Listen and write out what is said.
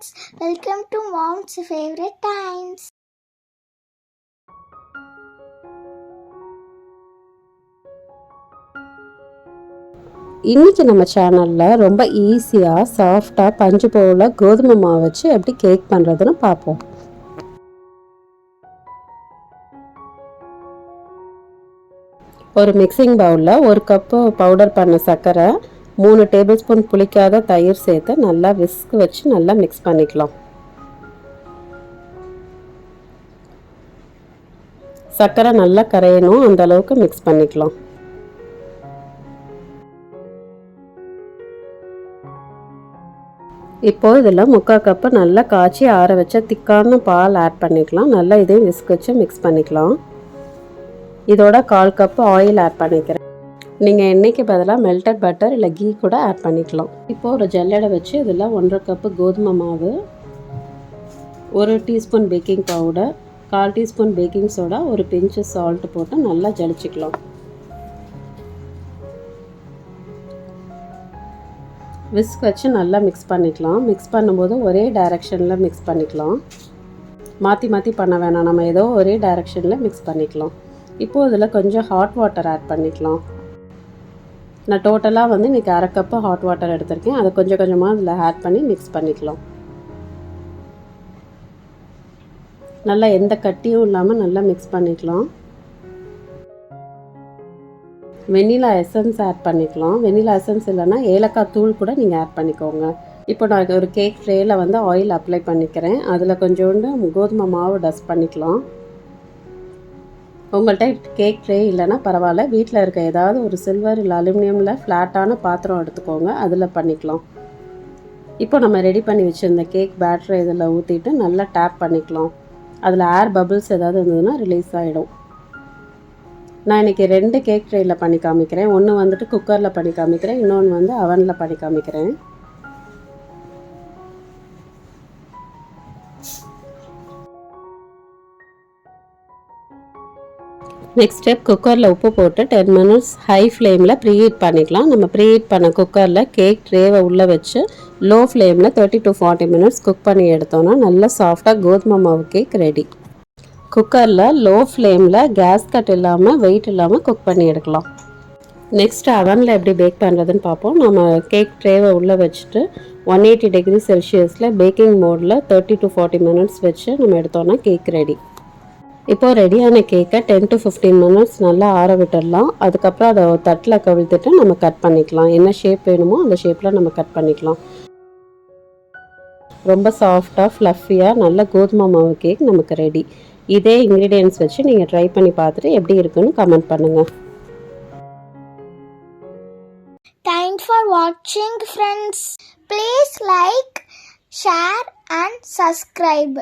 friends, welcome to Mom's Favorite Times. இன்னைக்கு நம்ம சேனல்ல ரொம்ப ஈஸியா சாஃப்டா பஞ்சு போல கோதுமை மாவு வச்சு எப்படி கேக் பண்றதுன்னு பார்ப்போம். ஒரு மிக்சிங் பவுல்ல 1 கப் பவுடர் பண்ண சர்க்கரை, 3 டேபிள்ஸ்பூன் புளிக்காத தயிர் சேர்த்து நல்லா விஸ்க் வச்சு நல்லா மிக்ஸ் பண்ணிக்கலாம். சர்க்கரை நல்லா கரையணும், அந்த அளவுக்கு மிக்ஸ் பண்ணிக்கலாம். இப்போ இதில் 3/4 கப்பு நல்லா காய்ச்சி ஆற வச்ச திக்கான பால் ஆட் பண்ணிக்கலாம். நல்லா இதையும் விஸ்க் வச்சு மிக்ஸ் பண்ணிக்கலாம். இதோட 1/4 கப்பு ஆயில் ஆட் பண்ணிக்கிறேன். நீங்கள் எண்ணெய்க்கு பதிலாக மெல்டட் பட்டர் இல்லை கீ கூட ஆட் பண்ணிக்கலாம். இப்போது ஒரு ஜல்லடை வச்சு இதில் 1/2 கப்பு கோதுமை மாவு, 1 teaspoon baking powder, 1/4 teaspoon baking soda, ஒரு பிஞ்சு சால்ட் போட்டு நல்லா ஜலிச்சிக்கலாம். விஸ்க் வச்சு நல்லா மிக்ஸ் பண்ணிக்கலாம். மிக்ஸ் பண்ணும்போது ஒரே டைரெக்ஷனில் மிக்ஸ் பண்ணிக்கலாம். மாற்றி மாற்றி பண்ண வேணாம், நம்ம ஏதோ ஒரே டைரெக்ஷனில் மிக்ஸ் பண்ணிக்கலாம். இப்போது இதில் கொஞ்சம் ஹாட் வாட்டர் ஆட் பண்ணிக்கலாம். நான் டோட்டலாக வந்து இன்றைக்கி 1/2 கப்பு ஹாட் வாட்டர் எடுத்திருக்கேன். அதை கொஞ்சம் கொஞ்சமாக இதில் ஆட் பண்ணி மிக்ஸ் பண்ணிக்கலாம். நல்லா எந்த கட்டியும் இல்லாமல் நல்லா மிக்ஸ் பண்ணிக்கலாம். வெண்ணிலா எசன்ஸ் ஆட் பண்ணிக்கலாம். வெண்ணிலா எசன்ஸ் இல்லைன்னா ஏலக்காய் தூள் கூட நீங்கள் ஆட் பண்ணிக்கோங்க. இப்போ நான் ஒரு கேக் ட்ரேயில் வந்து ஆயில் அப்ளை பண்ணிக்கிறேன். அதில் கொஞ்சோண்டு கோதுமை மாவு டஸ்ட் பண்ணிக்கலாம். உங்கள்கிட்ட கேக் ட்ரே இல்லைன்னா பரவாயில்ல, வீட்டில் இருக்க ஏதாவது ஒரு சில்வர் இல்லை அலுமினியமில் ஃப்ளாட்டான பாத்திரம் எடுத்துக்கோங்க, அதில் பண்ணிக்கலாம். இப்போ நம்ம ரெடி பண்ணி வச்சுருந்த கேக் பேட்டரை இதில் ஊற்றிட்டு நல்லா டேப் பண்ணிக்கலாம். அதில் ஏர் பபிள்ஸ் ஏதாவது இருந்ததுன்னா ரிலீஸ் ஆகிடும். நான் இன்றைக்கி 2 கேக் ட்ரேயில் பண்ணி காமிக்கிறேன். ஒன்று வந்துட்டு குக்கரில் பண்ணி காமிக்கிறேன், இன்னொன்று வந்து அவனில் பண்ணி காமிக்கிறேன். நெக்ஸ்ட் ஸ்டெப், குக்கரில் உப்பு போட்டு 10 மினிட்ஸ் ஹை ஃப்ளேமில் ப்ரீஹீட் பண்ணிக்கலாம். நம்ம ப்ரீஹீட் பண்ண குக்கரில் கேக் ட்ரேவை உள்ளே வச்சு லோ ஃப்ளேமில் 30 to 40 மினிட்ஸ் குக் பண்ணி எடுத்தோன்னா நல்லா சாஃப்டாக கோதுமை மாவு கேக் ரெடி. குக்கரில் லோ ஃப்ளேமில் கேஸ் கட் இல்லாமல் வெயிட் இல்லாமல் குக் பண்ணி எடுக்கலாம். நெக்ஸ்ட் அவனில் எப்படி பேக் பண்ணுறதுன்னு பார்ப்போம். நம்ம கேக் ட்ரேவை உள்ளே வச்சுட்டு 180 டிகிரி செல்சியஸில் பேக்கிங் மோடில் 30 to 40 மினிட்ஸ் வச்சு நம்ம எடுத்தோன்னா கேக் ரெடி. இப்போது ரெடியான கேக்கை 10 to 15 மினிட்ஸ் நல்லா ஆற விட்டுடலாம். அதுக்கப்புறம் அதை தட்டில் கவிழ்த்துட்டு நம்ம கட் பண்ணிக்கலாம். என்ன ஷேப் வேணுமோ அந்த ஷேப்பில் நம்ம கட் பண்ணிக்கலாம். ரொம்ப சாஃப்டாக ஃப்ளஃபியாக நல்ல கோதுமை மாவு கேக் நமக்கு ரெடி. இதே இன்க்ரீடியன்ட்ஸ் வச்சு நீங்கள் ட்ரை பண்ணி பார்த்துட்டு எப்படி இருக்குன்னு கமெண்ட் பண்ணுங்கள். Thanks for watching, friends. Please like, share and subscribe.